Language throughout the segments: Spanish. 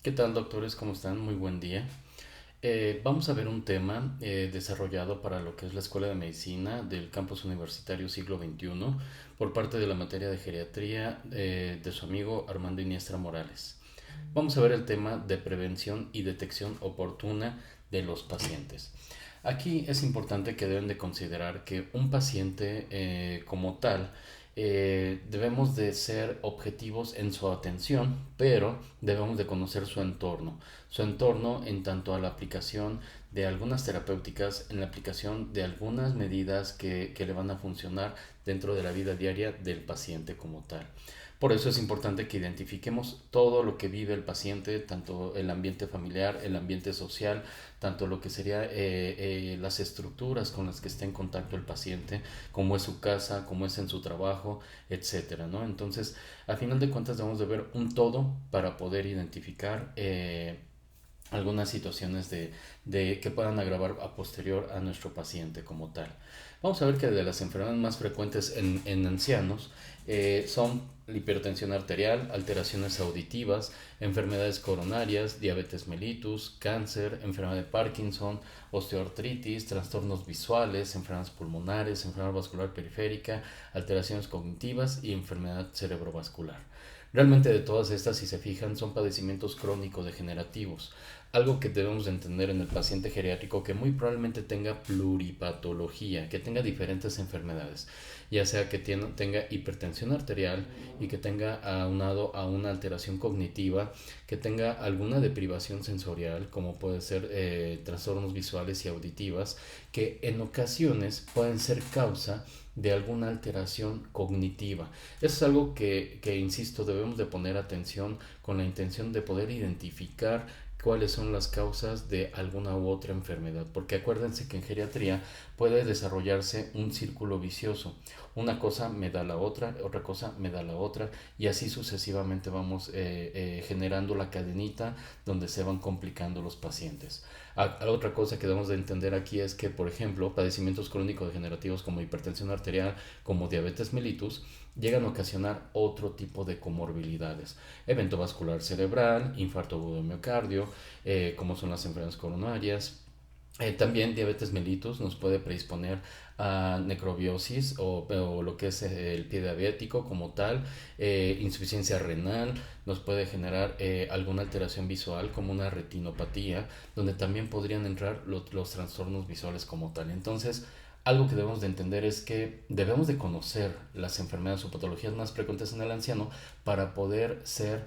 ¿Qué tal, doctores? ¿Cómo están? Muy buen día. Vamos a ver un tema desarrollado para lo que es la Escuela de Medicina del Campus Universitario Siglo XXI por parte de la materia de geriatría de su amigo Armando Iniestra Morales. Vamos a ver el tema de prevención y detección oportuna de los pacientes. Aquí es importante que deben de considerar que un paciente como tal debemos de ser objetivos en su atención, pero debemos de conocer su entorno en tanto a la aplicación de algunas terapéuticas, en la aplicación de algunas medidas que le van a funcionar dentro de la vida diaria del paciente como tal. Por eso es importante que identifiquemos todo lo que vive el paciente, tanto el ambiente familiar, el ambiente social, tanto lo que sería las estructuras con las que está en contacto el paciente, como es su casa, como es en su trabajo, etcétera, ¿no? Entonces, al final de cuentas debemos de ver un todo para poder identificar algunas situaciones de que puedan agravar a posterior a nuestro paciente como tal. Vamos a ver que de las enfermedades más frecuentes en ancianos son la hipertensión arterial, alteraciones auditivas, enfermedades coronarias, diabetes mellitus, cáncer, enfermedad de Parkinson, osteoartritis, trastornos visuales, enfermedades pulmonares, enfermedad vascular periférica, alteraciones cognitivas y enfermedad cerebrovascular. Realmente de todas estas, si se fijan, son padecimientos crónico-degenerativos, algo que debemos de entender en el paciente geriátrico que muy probablemente tenga pluripatología, que tenga diferentes enfermedades, ya sea que tenga hipertensión arterial y que tenga aunado a una alteración cognitiva, que tenga alguna deprivación sensorial, como puede ser trastornos visuales y auditivas, que en ocasiones pueden ser causa de alguna alteración cognitiva. Eso es algo insisto, debemos de poner atención con la intención de poder identificar cuáles son las causas de alguna u otra enfermedad, porque acuérdense que en geriatría puede desarrollarse un círculo vicioso, una cosa me da la otra cosa me da la otra, y así sucesivamente vamos generando la cadenita donde se van complicando los pacientes. Otra cosa que debemos de entender aquí es que, por ejemplo, padecimientos crónicos degenerativos como hipertensión arterial, como diabetes mellitus, llegan a ocasionar otro tipo de comorbilidades, evento vascular cerebral, infarto agudo de miocardio, como son las enfermedades coronarias. También diabetes mellitus nos puede predisponer a necrobiosis o lo que es el pie diabético como tal, insuficiencia renal, nos puede generar alguna alteración visual como una retinopatía, donde también podrían entrar los trastornos visuales como tal. Entonces, algo que debemos de entender es que debemos de conocer las enfermedades o patologías más frecuentes en el anciano para poder ser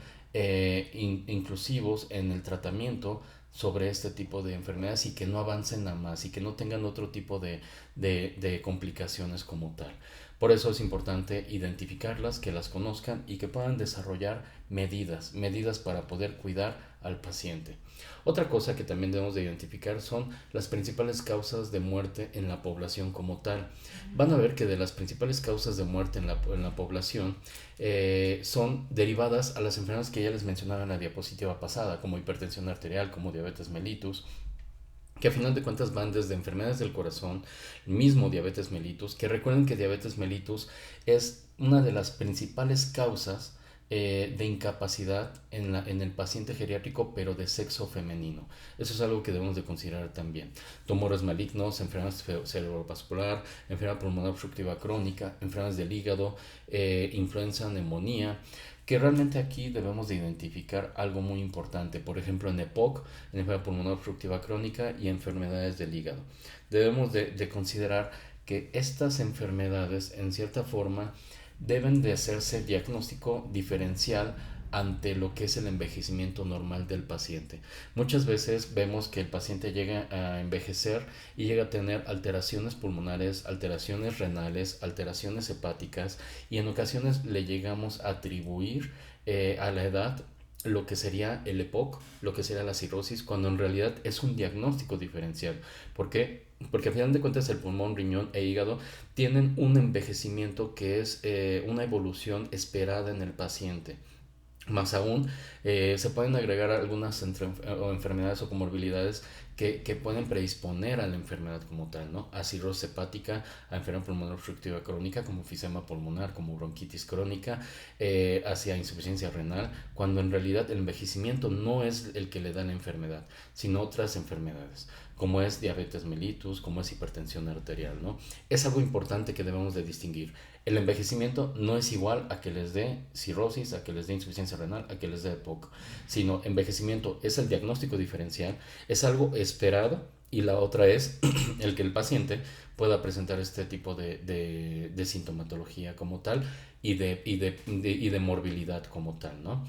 inclusivos en el tratamiento sobre este tipo de enfermedades y que no avancen a más y que no tengan otro tipo de complicaciones como tal. Por eso es importante identificarlas, que las conozcan y que puedan desarrollar medidas para poder cuidar al paciente. Otra cosa que también debemos de identificar son las principales causas de muerte en la población como tal. Van a ver que de las principales causas de muerte en la población son derivadas a las enfermedades que ya les mencionaba en la diapositiva pasada, como hipertensión arterial, como diabetes mellitus, que a final de cuentas van desde enfermedades del corazón, mismo diabetes mellitus, que recuerden que diabetes mellitus es una de las principales causas de incapacidad en el paciente geriátrico, pero de sexo femenino. Eso es algo que debemos de considerar también. Tumores malignos, enfermedades cerebrovascular, enfermedad pulmonar obstructiva crónica, enfermedades del hígado, influenza, neumonía, que realmente aquí debemos de identificar algo muy importante, por ejemplo en EPOC, en enfermedad pulmonar obstructiva crónica y enfermedades del hígado. Debemos de considerar que estas enfermedades en cierta forma deben de hacerse diagnóstico diferencial ante lo que es el envejecimiento normal del paciente. Muchas veces vemos que el paciente llega a envejecer y llega a tener alteraciones pulmonares, alteraciones renales, alteraciones hepáticas, y en ocasiones le llegamos a atribuir a la edad lo que sería el EPOC, lo que sería la cirrosis, cuando en realidad es un diagnóstico diferencial. ¿Por qué? Porque al final de cuentas el pulmón, riñón e hígado tienen un envejecimiento que es una evolución esperada en el paciente. Más aún, se pueden agregar algunas o enfermedades o comorbilidades que pueden predisponer a la enfermedad como tal, ¿no? A cirrosis hepática, a enfermedad pulmonar obstructiva crónica, como enfisema pulmonar, como bronquitis crónica, hacia insuficiencia renal, cuando en realidad el envejecimiento no es el que le da la enfermedad, sino otras enfermedades, como es diabetes mellitus, como es hipertensión arterial, ¿no? Es algo importante que debemos de distinguir. El envejecimiento no es igual a que les dé cirrosis, a que les dé insuficiencia renal, a que les dé EPOC, sino envejecimiento es el diagnóstico diferencial, es algo esperado, y la otra es el que el paciente pueda presentar este tipo de sintomatología como tal y de morbilidad como tal, ¿no?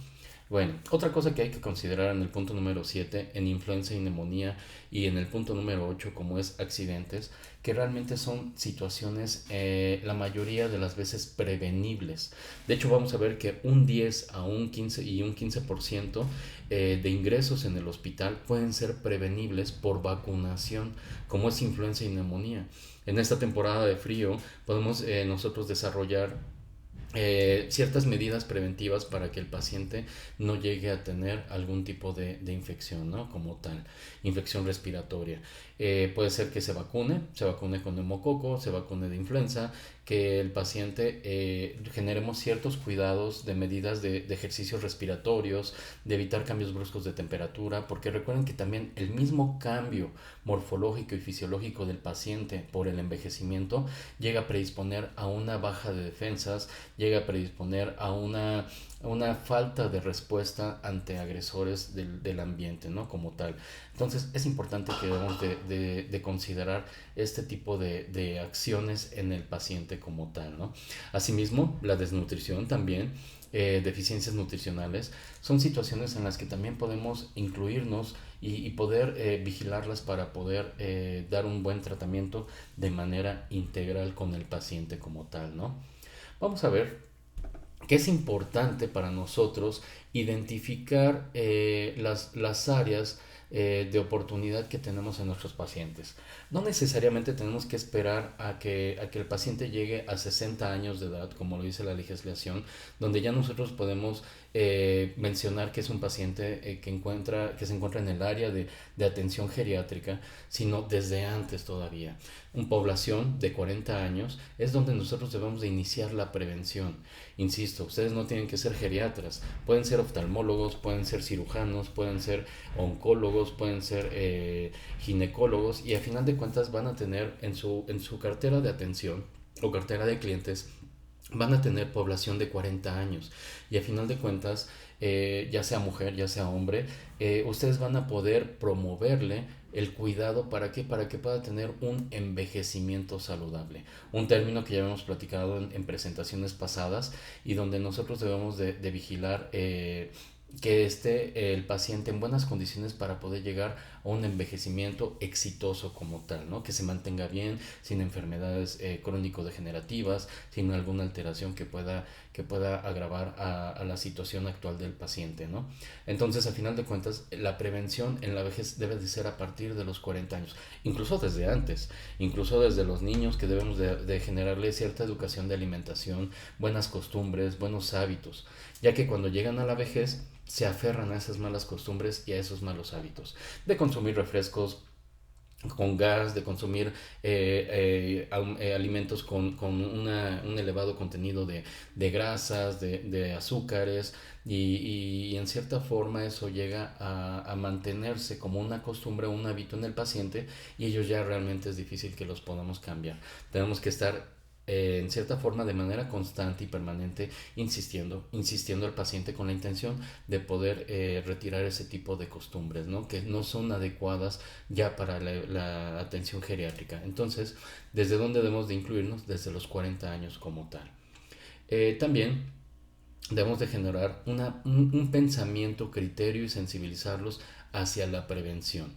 Bueno, otra cosa que hay que considerar en el punto número 7 en influenza y neumonía, y en el punto número 8 como es accidentes, que realmente son situaciones la mayoría de las veces prevenibles. De hecho, vamos a ver que un 10 a un 15 y un 15% de ingresos en el hospital pueden ser prevenibles por vacunación, como es influenza y neumonía. En esta temporada de frío podemos nosotros desarrollar ciertas medidas preventivas para que el paciente no llegue a tener algún tipo de infección, ¿no? Como tal, infección respiratoria. Puede ser que se vacune con neumococo, se vacune de influenza, que el paciente generemos ciertos cuidados de medidas de ejercicios respiratorios, de evitar cambios bruscos de temperatura, porque recuerden que también el mismo cambio morfológico y fisiológico del paciente por el envejecimiento llega a predisponer a una baja de defensas, llega a predisponer a una falta de respuesta ante agresores del ambiente, ¿no? Como tal. Entonces es importante que debemos de considerar este tipo de acciones en el paciente como tal, ¿no? Asimismo, la desnutrición también, deficiencias nutricionales, son situaciones en las que también podemos incluirnos y poder vigilarlas para poder dar un buen tratamiento de manera integral con el paciente como tal, ¿no? Vamos a ver que es importante para nosotros identificar las áreas de oportunidad que tenemos en nuestros pacientes. No necesariamente tenemos que esperar a que el paciente llegue a 60 años de edad, como lo dice la legislación, donde ya nosotros podemos mencionar que es un paciente que se encuentra en el área de atención geriátrica, sino desde antes todavía. Una población de 40 años es donde nosotros debemos de iniciar la prevención. Insisto, ustedes no tienen que ser geriatras, pueden ser oftalmólogos, pueden ser cirujanos, pueden ser oncólogos, pueden ser ginecólogos, y a final de cuentas van a tener en su cartera de atención o cartera de clientes, van a tener población de 40 años, y a final de cuentas, ya sea mujer, ya sea hombre, ustedes van a poder promoverle el cuidado. ¿Para qué? Para que pueda tener un envejecimiento saludable. Un término que ya hemos platicado en presentaciones pasadas, y donde nosotros debemos de vigilar que esté el paciente en buenas condiciones para poder llegar a un envejecimiento exitoso como tal, ¿no? Que se mantenga bien, sin enfermedades crónico-degenerativas, sin alguna alteración que pueda agravar a la situación actual del paciente, ¿no? Entonces, a final de cuentas, la prevención en la vejez debe de ser a partir de los 40 años, incluso desde antes, incluso desde los niños, que debemos de generarle cierta educación de alimentación, buenas costumbres, buenos hábitos, ya que cuando llegan a la vejez se aferran a esas malas costumbres y a esos malos hábitos de consumir refrescos con gas, de consumir alimentos con un elevado contenido de grasas, de azúcares, y en cierta forma eso llega a mantenerse como una costumbre, un hábito en el paciente, y ellos ya realmente es difícil que los podamos cambiar. Tenemos que estar en cierta forma, de manera constante y permanente, insistiendo al paciente con la intención de poder retirar ese tipo de costumbres, ¿no? Que no son adecuadas ya para la atención geriátrica. Entonces, ¿desde dónde debemos de incluirnos? Desde los 40 años como tal. También debemos de generar un pensamiento, criterio, y sensibilizarlos hacia la prevención.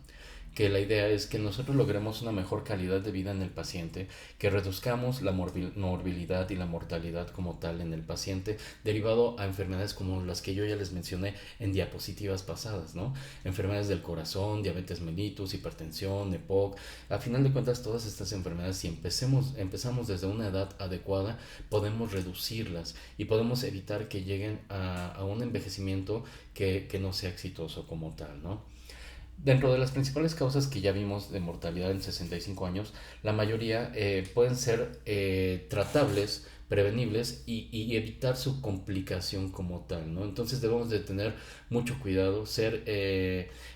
que la idea es que nosotros logremos una mejor calidad de vida en el paciente, que reduzcamos la morbilidad y la mortalidad como tal en el paciente, derivado a enfermedades como las que yo ya les mencioné en diapositivas pasadas, ¿no? Enfermedades del corazón, diabetes mellitus, hipertensión, EPOC. A final de cuentas, todas estas enfermedades, si empezamos desde una edad adecuada, podemos reducirlas y podemos evitar que lleguen a un envejecimiento que no sea exitoso como tal, ¿no? Dentro de las principales causas que ya vimos de mortalidad en 65 años, la mayoría pueden ser tratables, prevenibles y evitar su complicación como tal, ¿no? Entonces debemos de tener mucho cuidado, ser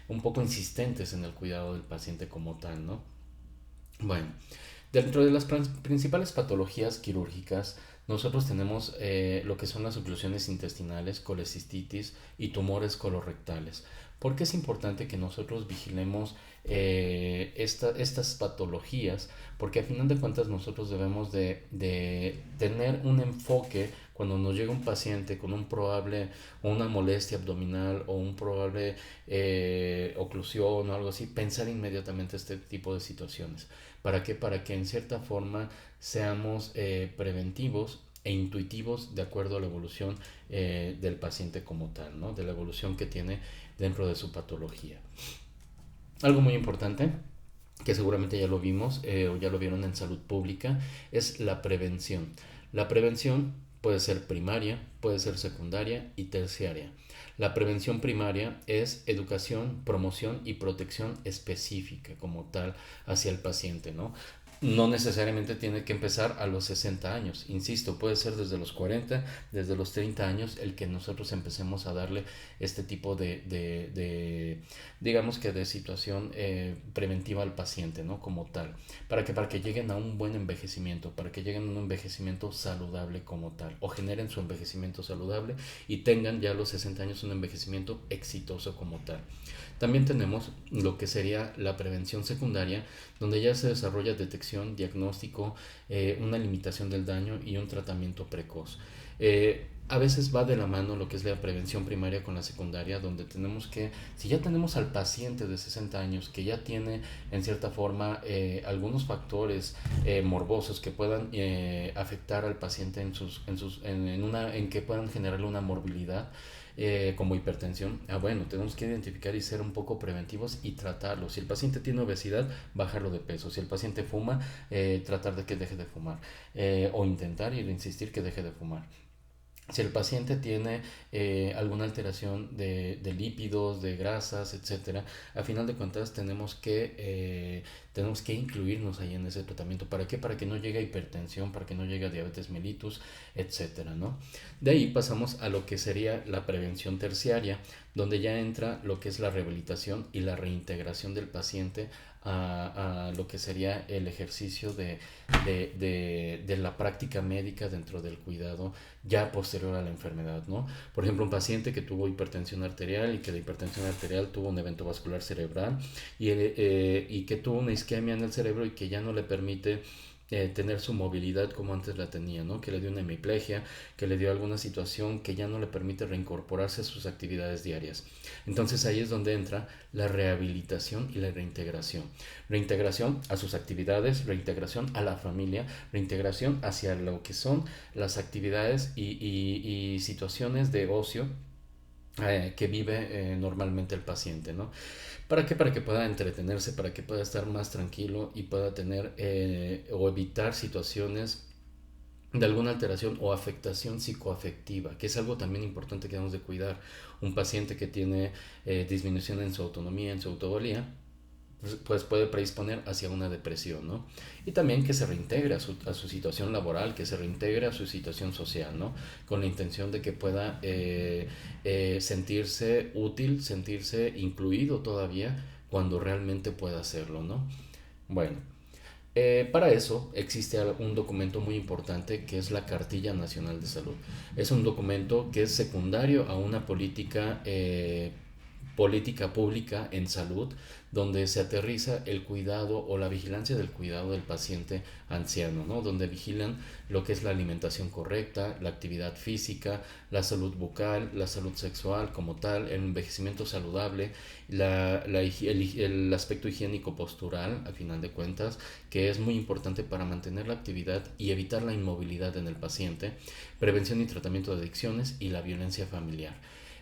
un poco insistentes en el cuidado del paciente como tal, ¿no? Bueno, dentro de las principales patologías quirúrgicas, nosotros tenemos lo que son las oclusiones intestinales, colecistitis y tumores colorectales. ¿Por qué es importante que nosotros vigilemos estas patologías? Porque a final de cuentas nosotros debemos de tener un enfoque cuando nos llega un paciente con un probable o una molestia abdominal o un probable oclusión o algo así, pensar inmediatamente este tipo de situaciones. ¿Para qué? Para que en cierta forma seamos preventivos e intuitivos de acuerdo a la evolución del paciente como tal, ¿no? De la evolución que tiene dentro de su patología. Algo muy importante, que seguramente ya lo vimos o ya lo vieron en salud pública, es la prevención. La prevención puede ser primaria, puede ser secundaria y terciaria. La prevención primaria es educación, promoción y protección específica como tal hacia el paciente, ¿no? No necesariamente tiene que empezar a los 60 años, insisto, puede ser desde los 40, desde los 30 años el que nosotros empecemos a darle este tipo digamos que de situación preventiva al paciente, ¿no? Como tal, para que lleguen a un buen envejecimiento, para que lleguen a un envejecimiento saludable como tal, o generen su envejecimiento saludable y tengan ya a los 60 años un envejecimiento exitoso como tal. También tenemos lo que sería la prevención secundaria, donde ya se desarrolla detección, diagnóstico, una limitación del daño y un tratamiento precoz. A veces va de la mano lo que es la prevención primaria con la secundaria, donde tenemos que, si ya tenemos al paciente de 60 años que ya tiene en cierta forma algunos factores morbosos que puedan afectar al paciente en que puedan generarle una morbilidad, como hipertensión, bueno, tenemos que identificar y ser un poco preventivos y tratarlo. Si el paciente tiene obesidad, bajarlo de peso. Si el paciente fuma, tratar de que deje de fumar, o intentar y insistir que deje de fumar. Si el paciente tiene alguna alteración de lípidos, de grasas, etcétera, a final de cuentas tenemos que incluirnos ahí en ese tratamiento. ¿Para qué? Para que no llegue a hipertensión, para que no llegue a diabetes mellitus, etcétera, ¿no? De ahí pasamos a lo que sería la prevención terciaria, donde ya entra lo que es la rehabilitación y la reintegración del paciente a lo que sería el ejercicio de la práctica médica dentro del cuidado ya posterior a la enfermedad, ¿no? Por ejemplo, un paciente que tuvo hipertensión arterial y que de hipertensión arterial tuvo un evento vascular cerebral y que tuvo una isquemia en el cerebro y que ya no le permite tener su movilidad como antes la tenía, ¿no? Que le dio una hemiplegia, que le dio alguna situación que ya no le permite reincorporarse a sus actividades diarias. Entonces ahí es donde entra la rehabilitación y la reintegración. Reintegración a sus actividades, reintegración a la familia, reintegración hacia lo que son las actividades y situaciones de ocio que vive normalmente el paciente, ¿no? ¿Para qué? Para que pueda entretenerse, para que pueda estar más tranquilo y pueda tener o evitar situaciones de alguna alteración o afectación psicoafectiva, que es algo también importante que debemos de cuidar. Un paciente que tiene disminución en su autonomía, en su autovalía, pues puede predisponer hacia una depresión, ¿no? Y también que se reintegre a su situación laboral, que se reintegre a su situación social, ¿no? Con la intención de que pueda sentirse útil, sentirse incluido todavía cuando realmente pueda hacerlo, ¿no? Bueno, para eso existe un documento muy importante que es la Cartilla Nacional de Salud. Es un documento que es secundario a una política política pública en salud donde se aterriza el cuidado o la vigilancia del cuidado del paciente anciano, ¿no? Donde vigilan lo que es la alimentación correcta, la actividad física, la salud bucal, la salud sexual como tal, el envejecimiento saludable, el aspecto higiénico postural, a final de cuentas, que es muy importante para mantener la actividad y evitar la inmovilidad en el paciente, prevención y tratamiento de adicciones y la violencia familiar.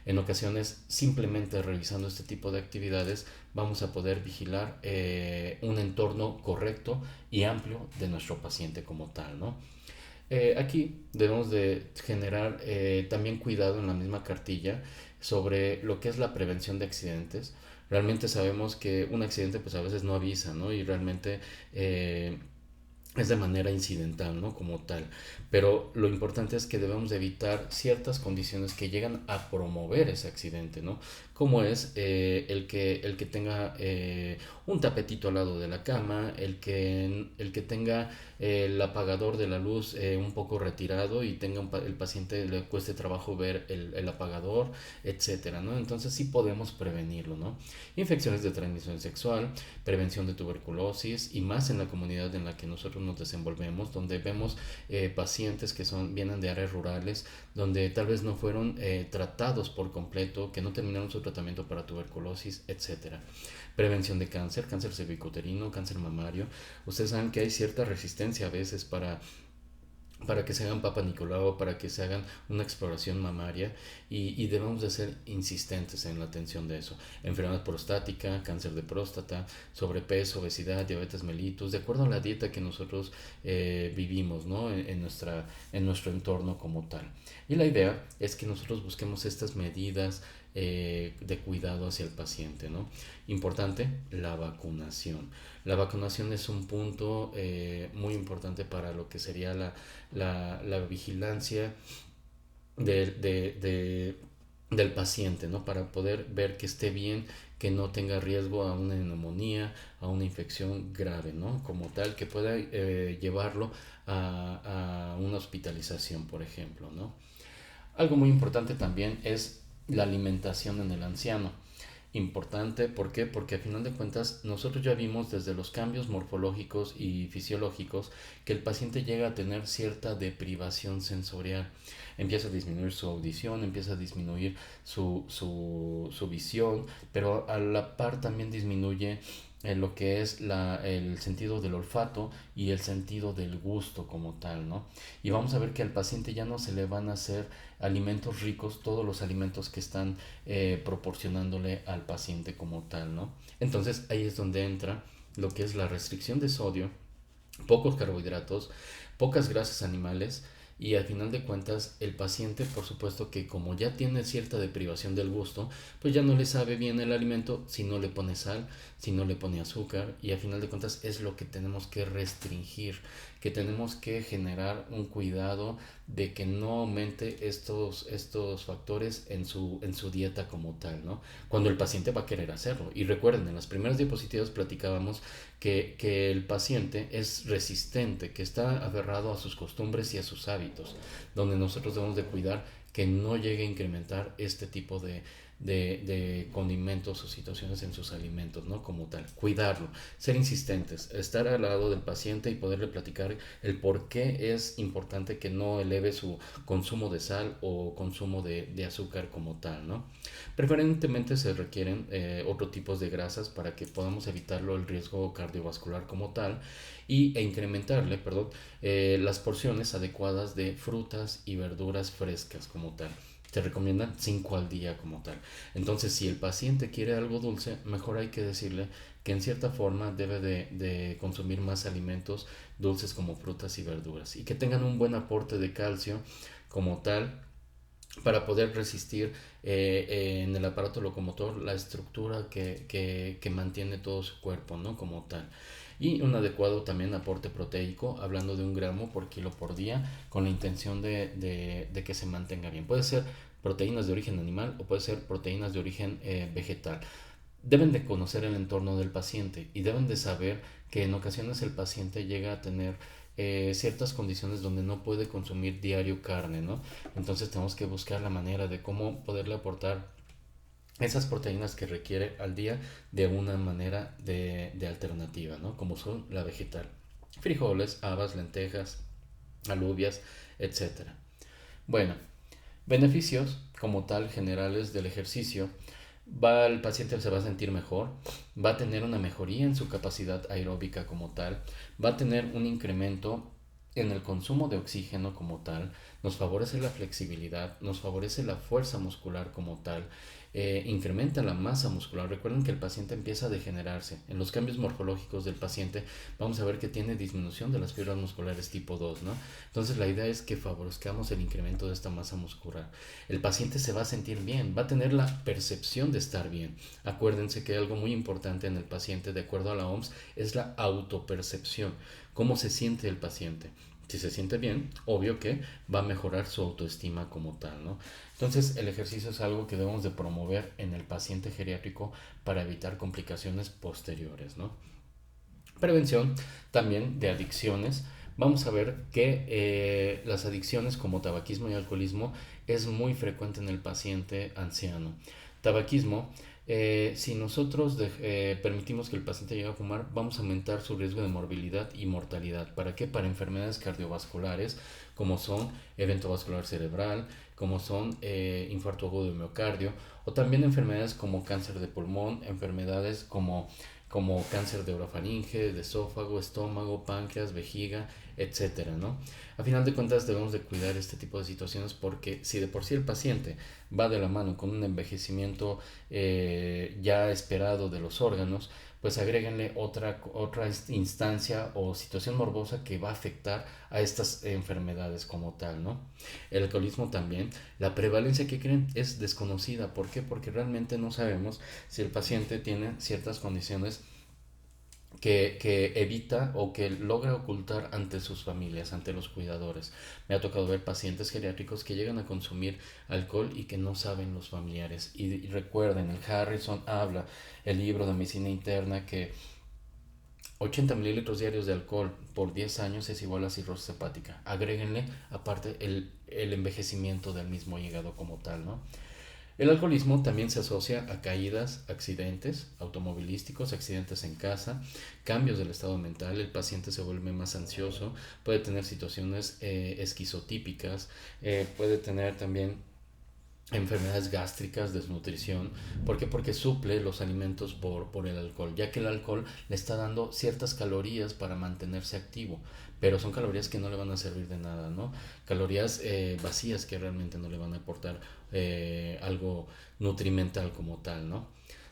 En ocasiones, simplemente revisando este tipo de actividades, vamos a poder vigilar un entorno correcto y amplio de nuestro paciente como tal, ¿no? Aquí debemos de generar también cuidado en la misma cartilla sobre lo que es la prevención de accidentes. Realmente sabemos que un accidente pues a veces no avisa, ¿no? Y realmente es de manera incidental, ¿no? Como tal. Pero lo importante es que debemos de evitar ciertas condiciones que llegan a promover ese accidente, ¿no? Como es el que tenga un tapetito al lado de la cama, el que tenga el apagador de la luz un poco retirado y tenga el paciente le cueste trabajo ver el apagador, etcétera, ¿no? Entonces sí podemos prevenirlo, ¿no? Infecciones de transmisión sexual, prevención de tuberculosis y más en la comunidad en la que nosotros nos desenvolvemos, donde vemos pacientes que vienen de áreas rurales, donde tal vez no fueron tratados por completo, que no terminaron su tratamiento para tuberculosis, etcétera. Prevención de cáncer, cáncer cervicuterino, cáncer mamario. Ustedes saben que hay cierta resistencia a veces para que se hagan Papa Nicolau, para que se hagan una exploración mamaria y debemos de ser insistentes en la atención de eso. Enfermedad prostática, cáncer de próstata, sobrepeso, obesidad, diabetes mellitus, de acuerdo a la dieta que nosotros vivimos, ¿no? En nuestro entorno como tal. Y la idea es que nosotros busquemos estas medidas de cuidado hacia el paciente, ¿no? Importante, la vacunación. La vacunación es un punto muy importante para lo que sería la vigilancia de, de, de, del paciente, ¿no? Para poder ver que esté bien, que no tenga riesgo a una neumonía, a una infección grave, ¿no? Como tal, que pueda llevarlo a una hospitalización, por ejemplo, ¿no? Algo muy importante también es la alimentación en el anciano. Importante, ¿por qué? Porque a final de cuentas nosotros ya vimos desde los cambios morfológicos y fisiológicos que el paciente llega a tener cierta deprivación sensorial. Empieza a disminuir su audición, empieza a disminuir su visión, pero a la par también disminuye lo que es el sentido del olfato y el sentido del gusto como tal, ¿no? Y vamos a ver que al paciente ya no se le van a hacer alimentos ricos, todos los alimentos que están proporcionándole al paciente como tal, ¿no? Entonces ahí es donde entra lo que es la restricción de sodio, pocos carbohidratos, pocas grasas animales y al final de cuentas el paciente por supuesto que como ya tiene cierta deprivación del gusto, pues ya no le sabe bien el alimento si no le pone sal, si no le pone azúcar y al final de cuentas es lo que tenemos que restringir, que tenemos que generar un cuidado de que no aumente estos factores en su dieta como tal, ¿no? Cuando el paciente va a querer hacerlo. Y recuerden, en las primeras diapositivas platicábamos que el paciente es resistente, que está aferrado a sus costumbres y a sus hábitos, donde nosotros debemos de cuidar que no llegue a incrementar este tipo de condimentos o situaciones en sus alimentos, ¿no? Como tal, cuidarlo, ser insistentes, estar al lado del paciente y poderle platicar el por qué es importante que no eleve su consumo de sal o consumo de azúcar como tal, ¿no? Preferentemente se requieren otro tipos de grasas para que podamos evitarlo el riesgo cardiovascular como tal e incrementarle, perdón, las porciones adecuadas de frutas y verduras frescas como tal. Te recomiendan 5 al día como tal. Entonces, si el paciente quiere algo dulce, mejor hay que decirle que en cierta forma debe de consumir más alimentos dulces como frutas y verduras y que tengan un buen aporte de calcio como tal para poder resistir en el aparato locomotor la estructura que mantiene todo su cuerpo, ¿no? Como tal. Y un adecuado también aporte proteico, hablando de 1 gramo por kilo por día, con la intención de que se mantenga bien. Puede ser proteínas de origen animal o puede ser proteínas de origen vegetal. Deben de conocer el entorno del paciente y deben de saber que en ocasiones el paciente llega a tener ciertas condiciones donde no puede consumir diario carne, ¿no? Entonces tenemos que buscar la manera de cómo poderle aportar esas proteínas que requiere al día de una manera de alternativa, ¿no? Como son la vegetal. Frijoles, habas, lentejas, alubias, etcétera. Bueno, beneficios como tal generales del ejercicio. El paciente se va a sentir mejor, va a tener una mejoría en su capacidad aeróbica como tal, va a tener un incremento en el consumo de oxígeno como tal, nos favorece la flexibilidad, nos favorece la fuerza muscular como tal, incrementa la masa muscular. Recuerden que el paciente empieza a degenerarse. En los cambios morfológicos del paciente vamos a ver que tiene disminución de las fibras musculares tipo 2, ¿no? Entonces la idea es que favorezcamos el incremento de esta masa muscular. El paciente se va a sentir bien, va a tener la percepción de estar bien. Acuérdense que algo muy importante en el paciente, de acuerdo a la OMS, es la autopercepción. ¿Cómo se siente el paciente? Si se siente bien, obvio que va a mejorar su autoestima como tal, ¿no? Entonces, el ejercicio es algo que debemos de promover en el paciente geriátrico para evitar complicaciones posteriores, ¿no? Prevención también de adicciones. Vamos a ver que las adicciones como tabaquismo y alcoholismo es muy frecuente en el paciente anciano. Tabaquismo, si nosotros permitimos que el paciente llegue a fumar, vamos a aumentar su riesgo de morbilidad y mortalidad. ¿Para qué? Para enfermedades cardiovasculares como son evento vascular cerebral, como son infarto agudo de miocardio, o también enfermedades como cáncer de pulmón, enfermedades como cáncer de orofaringe, de esófago, estómago, páncreas, vejiga, etcétera, ¿no? A final de cuentas debemos de cuidar este tipo de situaciones porque si de por sí el paciente va de la mano con un envejecimiento ya esperado de los órganos, pues agréguenle otra instancia o situación morbosa que va a afectar a estas enfermedades como tal, ¿no? El alcoholismo también, la prevalencia que creen es desconocida. ¿Por qué? Porque realmente no sabemos si el paciente tiene ciertas condiciones que evita o que logra ocultar ante sus familias, ante los cuidadores. Me ha tocado ver pacientes geriátricos que llegan a consumir alcohol y que no saben los familiares. Y recuerden, el Harrison habla, el libro de medicina interna, que 80 mililitros diarios de alcohol por 10 años es igual a cirrosis hepática. Agréguenle aparte el envejecimiento del mismo hígado como tal, ¿no? El alcoholismo también se asocia a caídas, accidentes automovilísticos, accidentes en casa, cambios del estado mental. El paciente se vuelve más ansioso, puede tener situaciones esquizotípicas, puede tener también enfermedades gástricas, desnutrición. ¿Por qué? Porque suple los alimentos por el alcohol, ya que el alcohol le está dando ciertas calorías para mantenerse activo, pero son calorías que no le van a servir de nada, ¿no? Calorías vacías que realmente no le van a aportar algo nutrimental como tal, ¿no?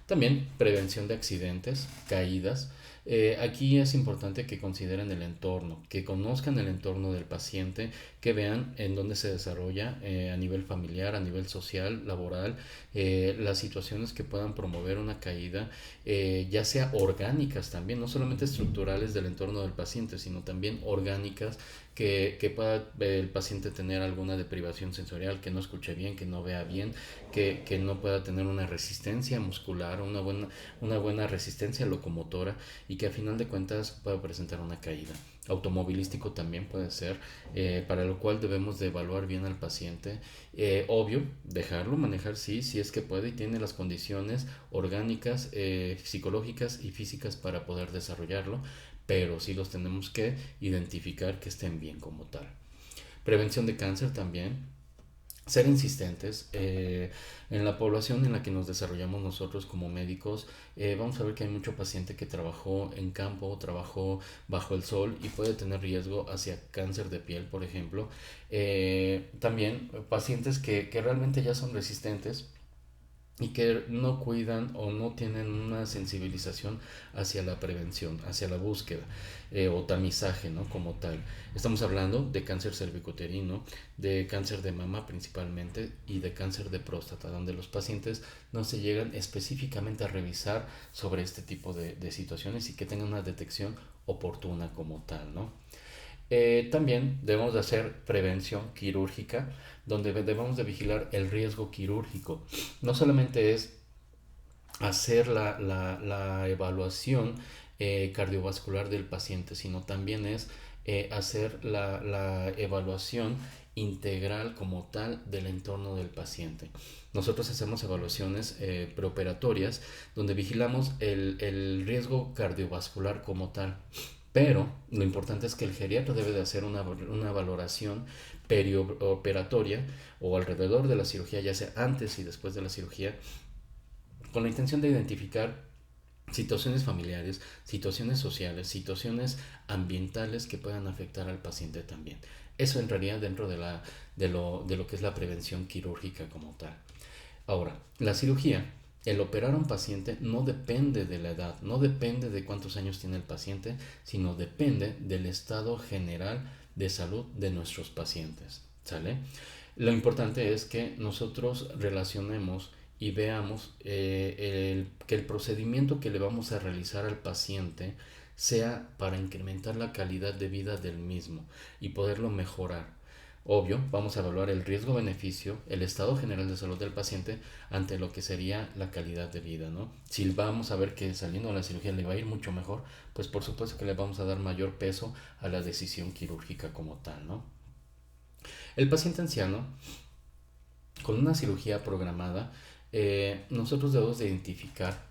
También prevención de accidentes, caídas. Aquí es importante que consideren el entorno, que conozcan el entorno del paciente, que vean en dónde se desarrolla a nivel familiar, a nivel social, laboral, las situaciones que puedan promover una caída, ya sea orgánicas también, no solamente estructurales del entorno del paciente, sino también orgánicas que pueda el paciente tener alguna deprivación sensorial, que no escuche bien, que no vea bien, que no pueda tener una resistencia muscular, una buena resistencia locomotora y que a final de cuentas pueda presentar una caída. Automovilístico también puede ser, para lo cual debemos de evaluar bien al paciente. Obvio, dejarlo manejar sí, si es que puede y tiene las condiciones orgánicas, psicológicas y físicas para poder desarrollarlo, pero sí los tenemos que identificar que estén bien como tal. Prevención de cáncer también, ser insistentes en la población en la que nos desarrollamos nosotros como médicos. Vamos a ver que hay mucho paciente que trabajó en campo, trabajó bajo el sol y puede tener riesgo hacia cáncer de piel, por ejemplo. También pacientes que realmente ya son resistentes y que no cuidan o no tienen una sensibilización hacia la prevención, hacia la búsqueda o tamizaje, ¿no? Como tal. Estamos hablando de cáncer cervicuterino, de cáncer de mama principalmente y de cáncer de próstata, donde los pacientes no se llegan específicamente a revisar sobre este tipo de situaciones y que tengan una detección oportuna como tal, ¿no? También debemos de hacer prevención quirúrgica, donde debemos de vigilar el riesgo quirúrgico. No solamente es hacer la evaluación cardiovascular del paciente, sino también es hacer la evaluación integral como tal del entorno del paciente. Nosotros hacemos evaluaciones preoperatorias donde vigilamos el riesgo cardiovascular como tal. Pero lo importante es que el geriatra debe de hacer una valoración perioperatoria o alrededor de la cirugía, ya sea antes y después de la cirugía, con la intención de identificar situaciones familiares, situaciones sociales, situaciones ambientales que puedan afectar al paciente también. Eso entraría dentro de lo que es la prevención quirúrgica como tal. Ahora, la cirugía, el operar a un paciente no depende de la edad, no depende de cuántos años tiene el paciente, sino depende del estado general de salud de nuestros pacientes, ¿sale? Lo importante es que nosotros relacionemos y veamos que el procedimiento que le vamos a realizar al paciente sea para incrementar la calidad de vida del mismo y poderlo mejorar. Obvio, vamos a evaluar el riesgo-beneficio, el estado general de salud del paciente ante lo que sería la calidad de vida, ¿no? Si vamos a ver que saliendo de la cirugía le va a ir mucho mejor, pues por supuesto que le vamos a dar mayor peso a la decisión quirúrgica como tal, ¿no? El paciente anciano, con una cirugía programada, nosotros debemos de identificar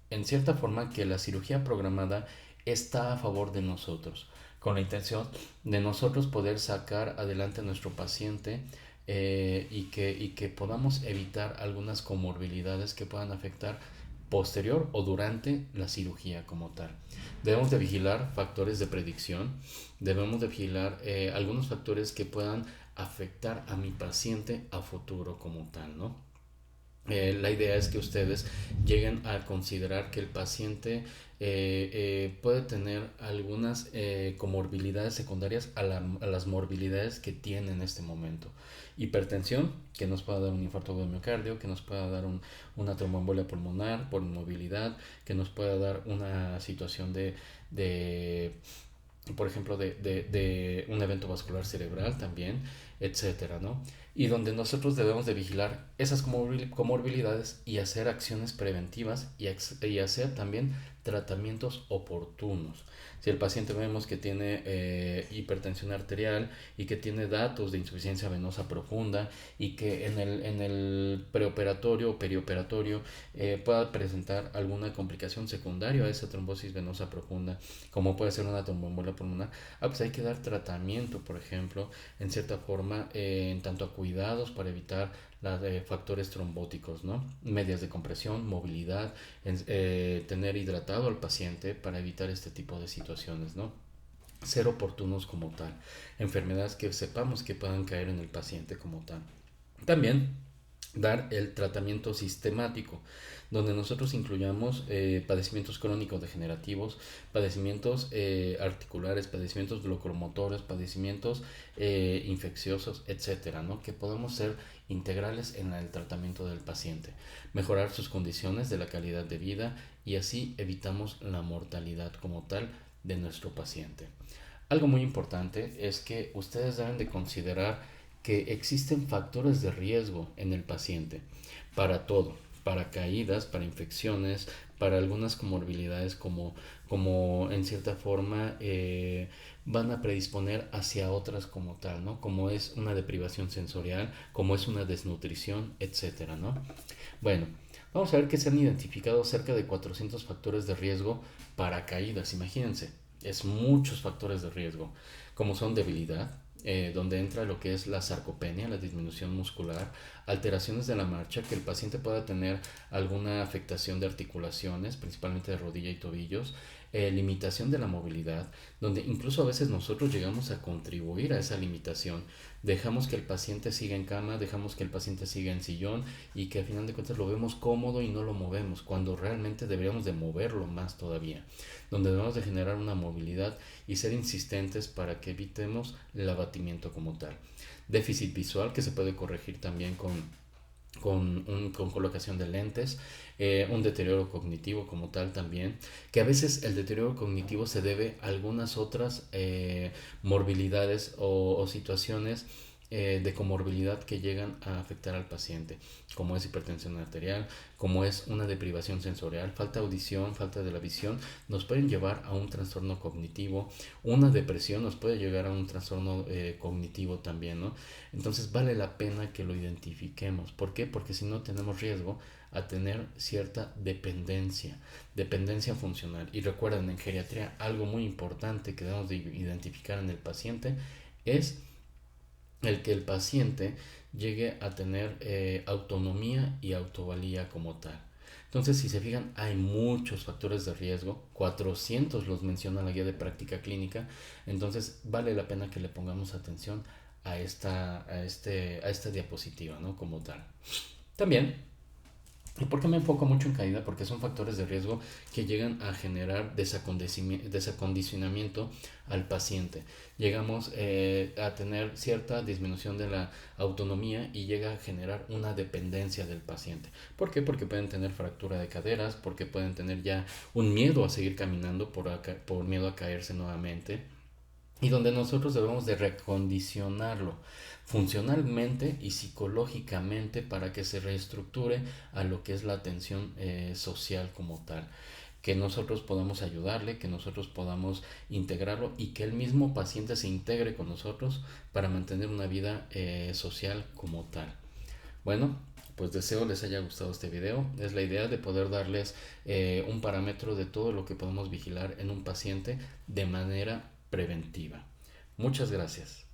en cierta forma que la cirugía programada está a favor de nosotros, con la intención de nosotros poder sacar adelante a nuestro paciente y que podamos evitar algunas comorbilidades que puedan afectar posterior o durante la cirugía como tal. Debemos de vigilar factores de predicción, debemos de vigilar algunos factores que puedan afectar a mi paciente a futuro como tal, ¿no? La idea es que ustedes lleguen a considerar que el paciente puede tener algunas comorbilidades secundarias a las morbilidades que tiene en este momento. Hipertensión, que nos pueda dar un infarto de miocardio, que nos pueda dar una tromboembolia pulmonar por inmovilidad, que nos pueda dar una situación de por ejemplo, de un evento vascular cerebral también, etcétera, ¿no? Y donde nosotros debemos de vigilar esas comorbilidades y hacer acciones preventivas y hacer también tratamientos oportunos. Si el paciente vemos que tiene hipertensión arterial y que tiene datos de insuficiencia venosa profunda y que en el preoperatorio o perioperatorio pueda presentar alguna complicación secundaria a esa trombosis venosa profunda, como puede ser una tromboembolia pulmonar, pues hay que dar tratamiento, por ejemplo, en cierta forma, en tanto a cuidados para evitar las factores trombóticos, ¿no? Medias de compresión, movilidad, tener hidratado al paciente para evitar este tipo de situaciones, ¿no? Ser oportunos como tal, enfermedades que sepamos que puedan caer en el paciente como tal. También dar el tratamiento sistemático, donde nosotros incluyamos padecimientos crónicos degenerativos, padecimientos articulares, padecimientos locomotores, padecimientos infecciosos, etcétera, ¿no? Que podamos ser integrales en el tratamiento del paciente, mejorar sus condiciones de la calidad de vida y así evitamos la mortalidad como tal de nuestro paciente. Algo muy importante es que ustedes deben de considerar que existen factores de riesgo en el paciente para todo, para caídas, para infecciones, para algunas comorbilidades como en cierta forma van a predisponer hacia otras como tal, ¿no? Como es una deprivación sensorial, como es una desnutrición, etcétera, ¿no? Bueno, vamos a ver que se han identificado cerca de 400 factores de riesgo para caídas, imagínense, es muchos factores de riesgo, como son debilidad, donde entra lo que es la sarcopenia, la disminución muscular, alteraciones de la marcha, que el paciente pueda tener alguna afectación de articulaciones, principalmente de rodilla y tobillos, limitación de la movilidad, donde incluso a veces nosotros llegamos a contribuir a esa limitación. Dejamos que el paciente siga en cama, dejamos que el paciente siga en sillón y que al final de cuentas lo vemos cómodo y no lo movemos, cuando realmente deberíamos de moverlo más todavía, donde debemos de generar una movilidad y ser insistentes para que evitemos el abatimiento como tal. Déficit visual que se puede corregir también con colocación de lentes, un deterioro cognitivo como tal también, que a veces el deterioro cognitivo se debe a algunas otras morbilidades o situaciones de comorbilidad que llegan a afectar al paciente, como es hipertensión arterial, como es una deprivación sensorial, falta de audición, falta de la visión, nos pueden llevar a un trastorno cognitivo, una depresión nos puede llegar a un trastorno cognitivo también, ¿no? Entonces vale la pena que lo identifiquemos. ¿Por qué? Porque si no tenemos riesgo a tener cierta dependencia funcional. Y recuerden, en geriatría algo muy importante que debemos de identificar en el paciente es el que el paciente llegue a tener autonomía y autovalía como tal. Entonces, si se fijan, hay muchos factores de riesgo, 400 los menciona la guía de práctica clínica, entonces vale la pena que le pongamos atención a esta diapositiva, ¿no? Como tal. También, ¿y por qué me enfoco mucho en caída? Porque son factores de riesgo que llegan a generar desacondicionamiento al paciente. Llegamos a tener cierta disminución de la autonomía y llega a generar una dependencia del paciente. ¿Por qué? Porque pueden tener fractura de caderas, porque pueden tener ya un miedo a seguir caminando por miedo a caerse nuevamente, y donde nosotros debemos de recondicionarlo funcionalmente y psicológicamente para que se reestructure a lo que es la atención social como tal, que nosotros podamos ayudarle, que nosotros podamos integrarlo y que el mismo paciente se integre con nosotros para mantener una vida social como tal. Bueno, pues deseo les haya gustado este video. Es la idea de poder darles un parámetro de todo lo que podemos vigilar en un paciente de manera preventiva. Muchas gracias.